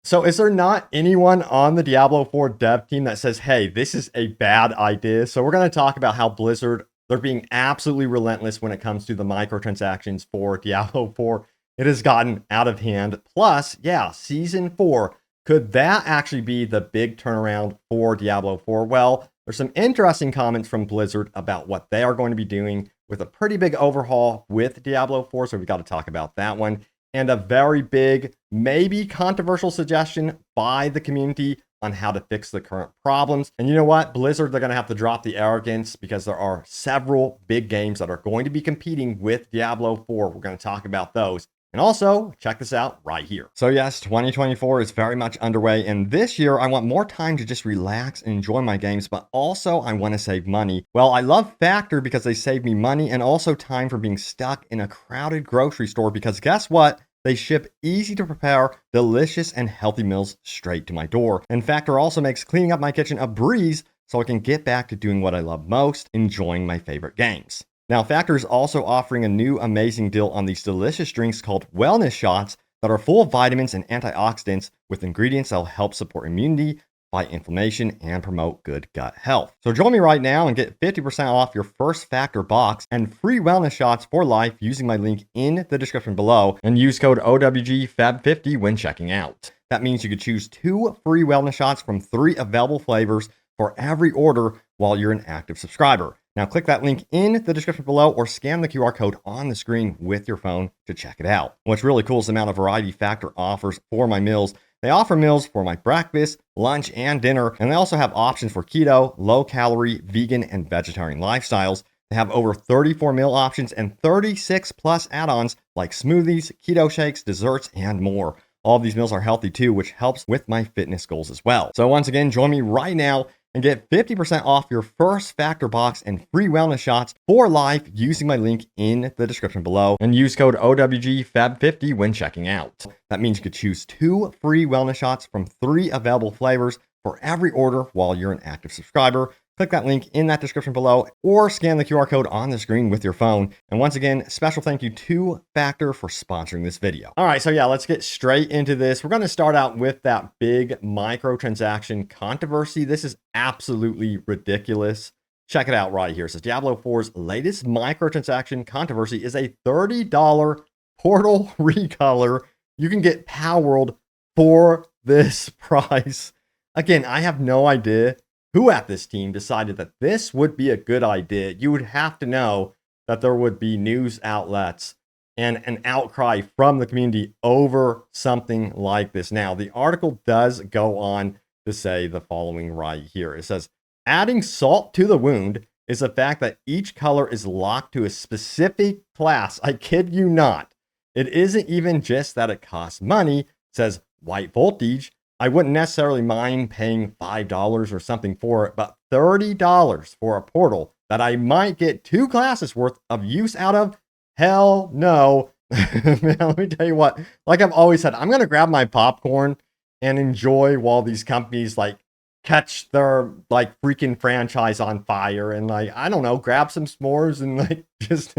So is there not anyone on the Diablo 4 dev team that says, hey, this is a bad idea? So we're going to talk about how Blizzard, they're being absolutely relentless when it comes to the microtransactions for Diablo 4. It has gotten out of hand. Plus, yeah, Season 4, could that actually be the big turnaround for Diablo 4? Well, there's some interesting comments from Blizzard about what they are going to be doing with a pretty big overhaul with Diablo 4. So we've got to talk about that one. And a very big, maybe controversial suggestion by the community on how to fix the current problems. And you know what? Blizzard, they're going to have to drop the arrogance because there are several big games that are going to be competing with Diablo 4. We're going to talk about those. And also, check this out right here. So yes, 2024 is very much underway. And this year, I want more time to just relax and enjoy my games, but also I want to save money. Well, I love Factor because they save me money and also time from being stuck in a crowded grocery store because guess what? They ship easy to prepare, delicious and healthy meals straight to my door. And Factor also makes cleaning up my kitchen a breeze so I can get back to doing what I love most, enjoying my favorite games. Now, Factor is also offering a new amazing deal on these delicious drinks called wellness shots that are full of vitamins and antioxidants with ingredients that will help support immunity, fight inflammation, and promote good gut health. So join me right now and get 50% off your first Factor box and free wellness shots for life using my link in the description below and use code OWGFAB50 when checking out. That means you could choose 2 free wellness shots from 3 available flavors for every order while you're an active subscriber. Now click that link in the description below or scan the QR code on the screen with your phone to check it out. What's really cool is the amount of variety Factor offers for my meals. They offer meals for my breakfast, lunch, and dinner, and they also have options for keto, low-calorie, vegan, and vegetarian lifestyles. They have over 34 meal options and 36 plus add-ons like smoothies, keto shakes, desserts, and more. All of these meals are healthy too, which helps with my fitness goals as well. So once again, join me right now and get 50% off your first Factor box and free wellness shots for life using my link in the description below and use code OWGFAB50 when checking out. That means you could choose 2 free wellness shots from 3 available flavors for every order while you're an active subscriber. Click that link in that description below or scan the QR code on the screen with your phone. And once again, special thank you to Factor for sponsoring this video. All right, so yeah, let's get straight into this. We're going to start out with that big microtransaction controversy. This is absolutely ridiculous. Check it out right here. It says Diablo 4's latest microtransaction controversy is a $30 portal recolor. You can get Power World for this price. Again, I have no idea who at this team decided that this would be a good idea. You would have to know that there would be news outlets and an outcry from the community over something like this. Now, the article does go on to say the following right here. It says, adding salt to the wound is the fact that each color is locked to a specific class. I kid you not. It isn't even just that it costs money. It says White Voltage. I wouldn't necessarily mind paying $5 or something for it, but $30 for a portal that I might get 2 classes worth of use out of? Hell no. Man, let me tell you what, like I've always said, I'm going to grab my popcorn and enjoy while these companies like catch their like freaking franchise on fire and like, I don't know, grab some s'mores and like just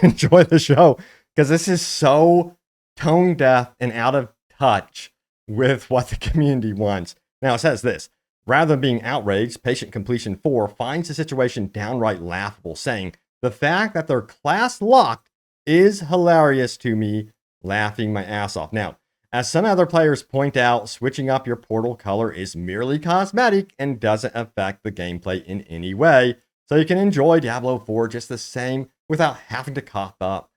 enjoy the show because this is so tone deaf and out of touch with what the community wants. Now it says this, rather than being outraged, Patient Completion 4 finds the situation downright laughable, saying, the fact that they're class locked is hilarious to me, laughing my ass off. Now, as some other players point out, switching up your portal color is merely cosmetic and doesn't affect the gameplay in any way, so you can enjoy Diablo 4 just the same without having to cough up,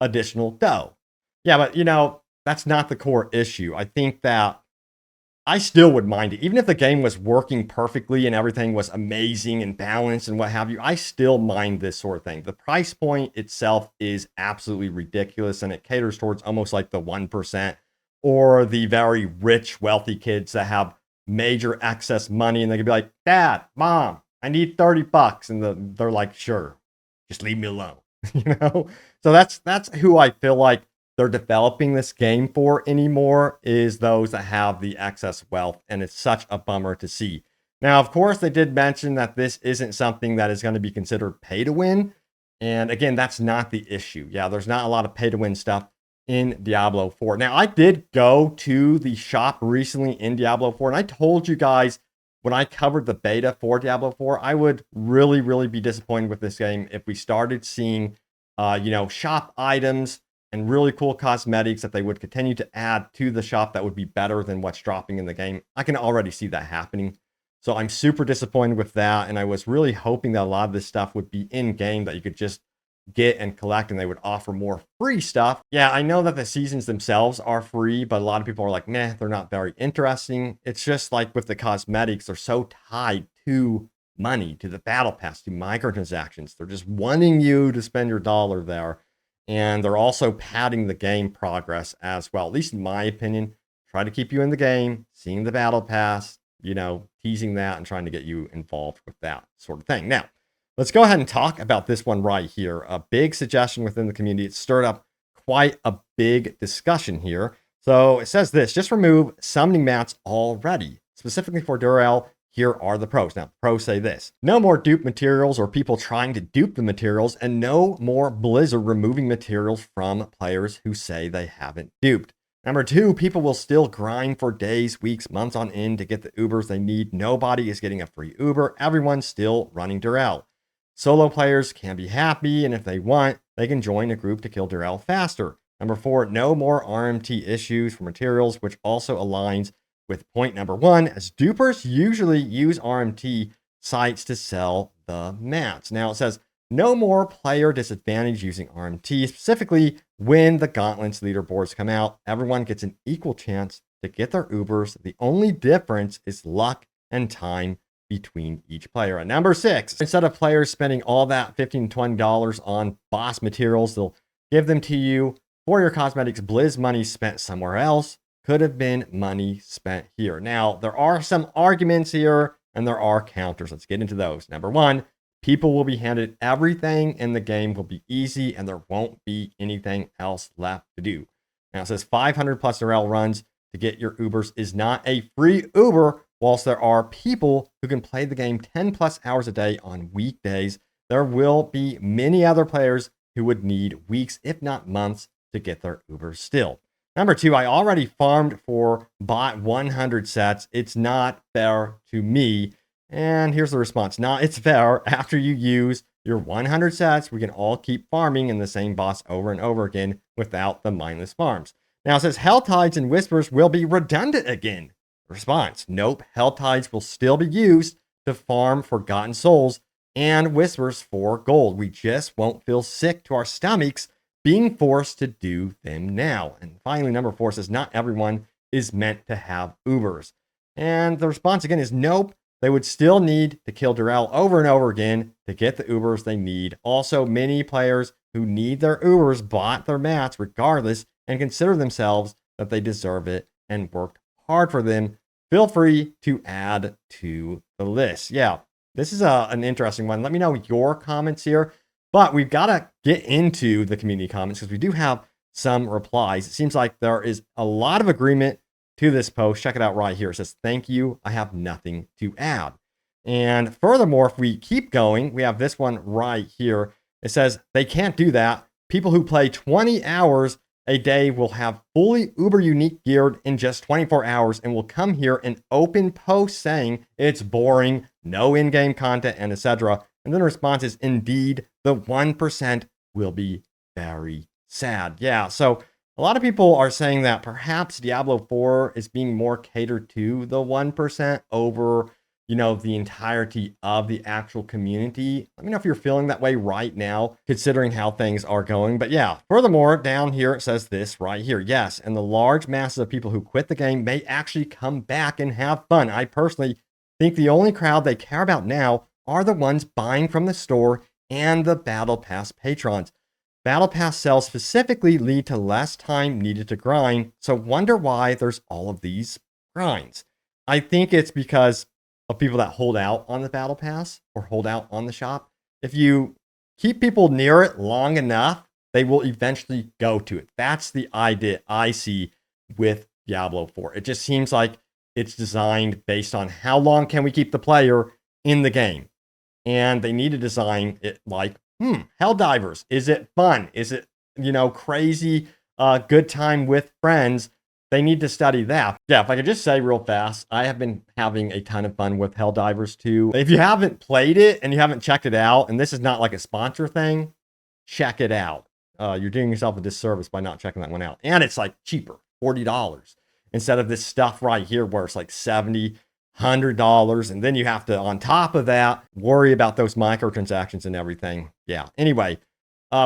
additional dough. Yeah, but you know, that's not the core issue. I think that I still would mind it. Even if the game was working perfectly and everything was amazing and balanced and what have you, I still mind this sort of thing. The price point itself is absolutely ridiculous and it caters towards almost like the 1% or the very rich, wealthy kids that have major excess money and they could be like, Dad, Mom, I need $30. And they're like, sure, just leave me alone. You know? So that's who I feel like they're developing this game for anymore, is those that have the excess wealth, and it's such a bummer to see. Now, of course, they did mention that this isn't something that is going to be considered pay to win, and again, that's not the issue. Yeah, there's not a lot of pay to win stuff in Diablo 4. Now, I did go to the shop recently in Diablo 4, and I told you guys when I covered the beta for Diablo 4, I would really, really be disappointed with this game if we started seeing, shop items and really cool cosmetics that they would continue to add to the shop that would be better than what's dropping in the game. I can already see that happening. So I'm super disappointed with that, and I was really hoping that a lot of this stuff would be in-game, that you could just get and collect, and they would offer more free stuff. Yeah, I know that the seasons themselves are free, but a lot of people are like, meh, they're not very interesting. It's just like with the cosmetics, they're so tied to money, to the battle pass, to microtransactions. They're just wanting you to spend your dollar there. And they're also padding the game progress as well, at least in my opinion. Try to keep you in the game, seeing the battle pass, teasing that and trying to get you involved with that sort of thing. Now, let's go ahead and talk about this one right here. A big suggestion within the community. It stirred up quite a big discussion here. So it says this: just remove summoning mats already. Specifically for Durell, here are the pros. Now, pros say this: no more dupe materials or people trying to dupe the materials, and no more Blizzard removing materials from players who say they haven't duped. Number 2, people will still grind for days, weeks, months on end to get the Ubers they need. Nobody is getting a free Uber. Everyone's still running Durell. Solo players can be happy, and if they want, they can join a group to kill Durell faster. Number 4, no more RMT issues for materials, which also aligns with point number 1, as dupers usually use RMT sites to sell the mats. Now it says no more player disadvantage using RMT, specifically when the Gauntlets leaderboards come out. Everyone gets an equal chance to get their Ubers. The only difference is luck and time between each player. And number 6, instead of players spending all that $15, $20 on boss materials, they'll give them to you for your cosmetics. Blizz money spent somewhere else could have been money spent here. Now, there are some arguments here and there are counters. Let's get into those. Number 1, people will be handed everything and the game will be easy and there won't be anything else left to do. Now it says 500 plus Durell runs to get your Ubers is not a free Uber. Whilst there are people who can play the game 10 plus hours a day on weekdays, there will be many other players who would need weeks, if not months, to get their Ubers still. Number 2, I already farmed for bot 100 sets. It's not fair to me. And here's the response: nah, it's fair. After you use your 100 sets, we can all keep farming in the same boss over and over again without the mindless farms. Now it says Helltides and Whispers will be redundant again. Response: nope, Helltides will still be used to farm Forgotten Souls and Whispers for gold. We just won't feel sick to our stomachs being forced to do them now. And finally, number 4 says not everyone is meant to have Ubers. And the response again is nope. They would still need to kill Durell over and over again to get the Ubers they need. Also, many players who need their Ubers bought their mats regardless and consider themselves that they deserve it and worked hard for them. Feel free to add to the list. Yeah, this is an interesting one. Let me know your comments here. But we've got to get into the community comments because we do have some replies. It seems like there is a lot of agreement to this post. Check it out right here. It says, thank you. I have nothing to add. And furthermore, if we keep going, we have this one right here. It says, they can't do that. People who play 20 hours a day will have fully Uber unique geared in just 24 hours and will come here and open posts saying it's boring, no in-game content, and etc. And then the response is, indeed, the 1% will be very sad. Yeah, so a lot of people are saying that perhaps Diablo 4 is being more catered to the 1% over, the entirety of the actual community. Let me know if you're feeling that way right now, considering how things are going. But yeah, furthermore, down here, it says this right here. Yes, and the large masses of people who quit the game may actually come back and have fun. I personally think the only crowd they care about now are the ones buying from the store and the Battle Pass patrons. Battle Pass sales specifically lead to less time needed to grind, so wonder why there's all of these grinds. I think it's because of people that hold out on the Battle Pass or hold out on the shop. If you keep people near it long enough, they will eventually go to it. That's the idea I see with Diablo 4. It just seems like it's designed based on how long can we keep the player in the game. And they need to design it like, Helldivers. Is it fun? Is it, crazy good time with friends, they need to study that. Yeah, if I could just say real fast, I have been having a ton of fun with Helldivers 2. If you haven't played it and you haven't checked it out, and this is not like a sponsor thing, check it out. You're doing yourself a disservice by not checking that one out. And it's like cheaper, $40, instead of this stuff right here where it's like $70, $100. And then you have to, on top of that, worry about those microtransactions and everything. Yeah. Anyway,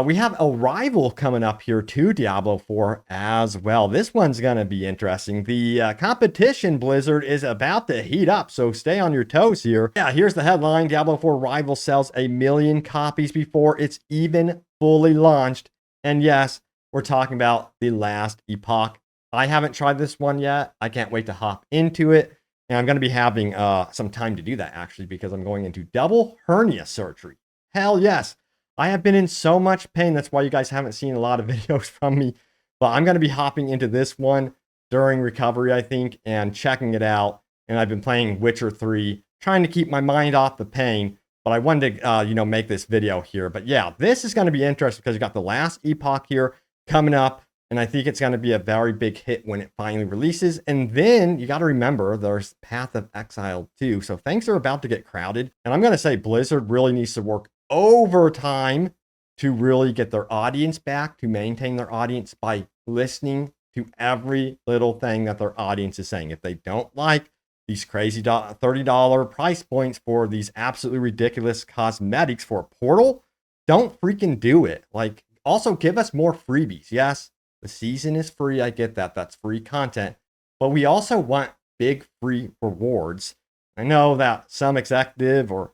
we have a rival coming up here to Diablo 4 as well. This one's going to be interesting. The competition, Blizzard, is about to heat up, so stay on your toes here. Yeah, here's the headline. Diablo 4 rival sells 1 million copies before it's even fully launched. And yes, we're talking about the last Epoch. I haven't tried this one yet. I can't wait to hop into it. And I'm going to be having some time to do that, actually, because I'm going into double hernia surgery. Hell yes. I have been in so much pain. That's why you guys haven't seen a lot of videos from me. But I'm going to be hopping into this one during recovery, I think, and checking it out. And I've been playing Witcher 3, trying to keep my mind off the pain. But I wanted to, make this video here. But yeah, this is going to be interesting because you got the last Epoch here coming up. And I think it's going to be a very big hit when it finally releases. And then you got to remember there's Path of Exile too. So things are about to get crowded. And I'm going to say Blizzard really needs to work overtime to really get their audience back, to maintain their audience by listening to every little thing that their audience is saying. If they don't like these crazy $30 price points for these absolutely ridiculous cosmetics for a portal, don't freaking do it. Like, also give us more freebies. Yes, the season is free. I get that. That's free content. But we also want big free rewards. I know that some executive or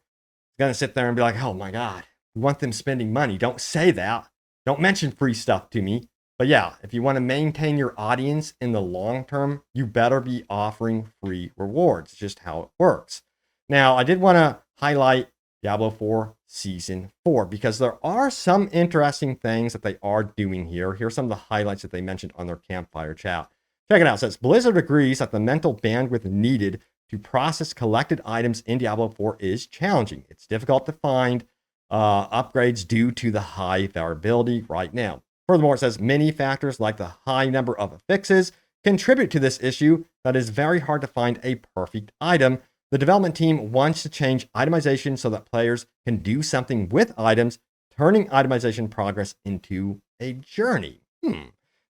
going to sit there and be like, oh my God, we want them spending money. Don't say that. Don't mention free stuff to me. But yeah, if you want to maintain your audience in the long term, you better be offering free rewards. It's just how it works. Now, I did want to highlight Diablo 4 Season 4 because there are some interesting things that they are doing here. Here's some of the highlights that they mentioned on their campfire chat. Check it out. It says, Blizzard agrees that the mental bandwidth needed to process collected items in Diablo 4 is challenging. It's difficult to find upgrades due to the high variability right now. Furthermore, it says many factors like the high number of affixes contribute to this issue that is very hard to find a perfect item. The development team wants to change itemization so that players can do something with items, turning itemization progress into a journey.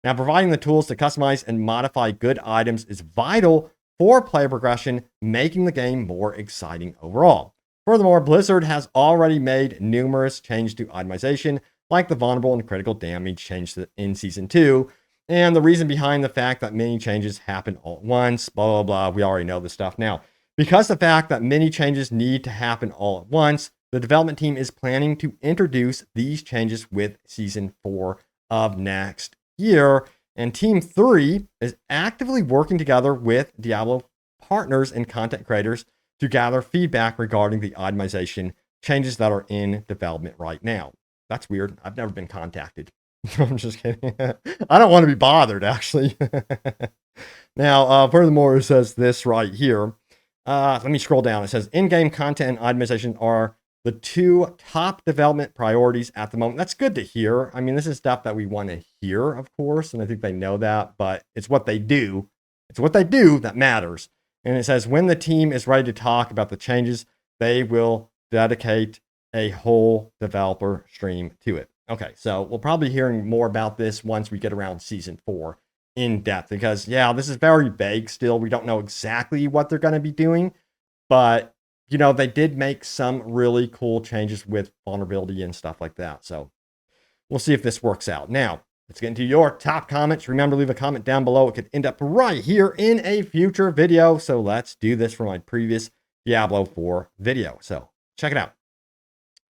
Now, providing the tools to customize and modify good items is vital for player progression, making the game more exciting overall. Furthermore, Blizzard has already made numerous changes to itemization, like the vulnerable and critical damage change in Season 2, and the reason behind the fact that many changes happen all at once, blah, blah, blah. We already know this stuff. Now, because the fact that many changes need to happen all at once, the development team is planning to introduce these changes with Season 4 of next year. And Team 3 is actively working together with Diablo partners and content creators to gather feedback regarding the itemization changes that are in development right now. That's weird. I've never been contacted. I'm just kidding. I don't want to be bothered, actually. Now, furthermore, it says this right here. Let me scroll down. It says in-game content and itemization are the two top development priorities at the moment. That's good to hear. I mean, this is stuff that we want to hear, of course, and I think they know that, but it's what they do. It's what they do that matters. And it says when the team is ready to talk about the changes, they will dedicate a whole developer stream to it. Okay, so we'll probably be hearing more about this once we get around Season 4 in depth, because, yeah, this is very vague still. We don't know exactly what they're going to be doing, but they did make some really cool changes with vulnerability and stuff like that. So we'll see if this works out. Now, let's get into your top comments. Remember, leave a comment down below. It could end up right here in a future video. So let's do this for my previous Diablo 4 video. So check it out.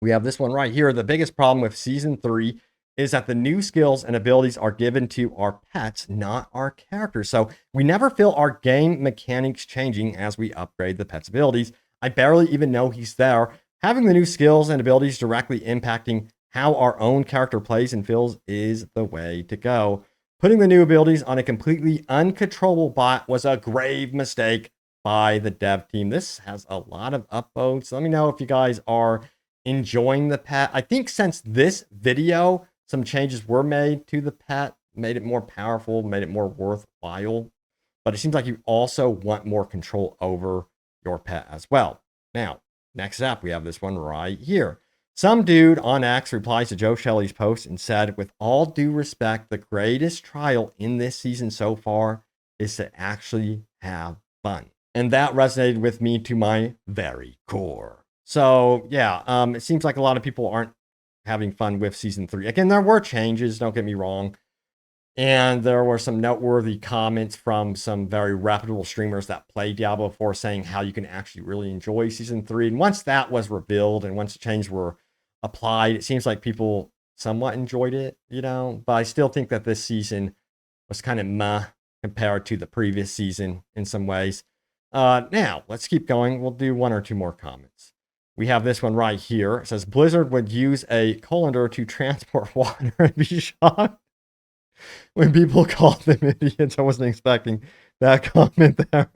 We have this one right here. The biggest problem with Season 3 is that the new skills and abilities are given to our pets, not our characters. So we never feel our game mechanics changing as we upgrade the pet's abilities. I barely even know he's there. Having the new skills and abilities directly impacting how our own character plays and feels is the way to go. Putting the new abilities on a completely uncontrollable bot was a grave mistake by the dev team. This has a lot of upvotes. Let me know if you guys are enjoying the pet. I think since this video, some changes were made to the pet. made it more powerful, made it more worthwhile. But it seems like you also want more control over your pet as well. Now, next up, we have this one right here. Some dude on X replies to Joe Shelley's post and said, with all due respect, the greatest trial in this season so far is to actually have fun. And that resonated with me to my very core. So yeah, it seems like a lot of people aren't having fun with season 3. Again, there were changes, don't get me wrong. And there were some noteworthy comments from some very reputable streamers that play Diablo 4 saying how you can actually really enjoy season 3. And once that was revealed and once the changes were applied, it seems like people somewhat enjoyed it, you know. But I still think that this season was kind of meh compared to the previous season in some ways. Now, let's keep going. We'll do one or two more comments. We have this one right here. It says, Blizzard would use a colander to transport water and be shocked when people call them idiots. I wasn't expecting that comment there.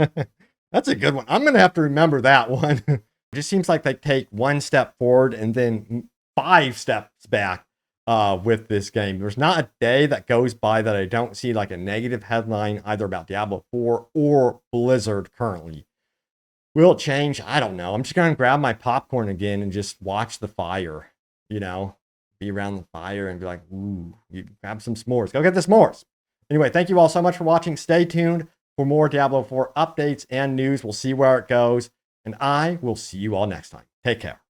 That's a good one. I'm going to have to remember that one. It just seems like they take one step forward and then 5 steps back with this game. There's not a day that goes by that I don't see like a negative headline either about Diablo 4 or Blizzard currently. Will it change? I don't know. I'm just going to grab my popcorn again and just watch the fire, you know, be around the fire and be like, ooh, you grab some s'mores. Go get the s'mores. Anyway, thank you all so much for watching. Stay tuned for more Diablo 4 updates and news. We'll see where it goes. And I will see you all next time. Take care.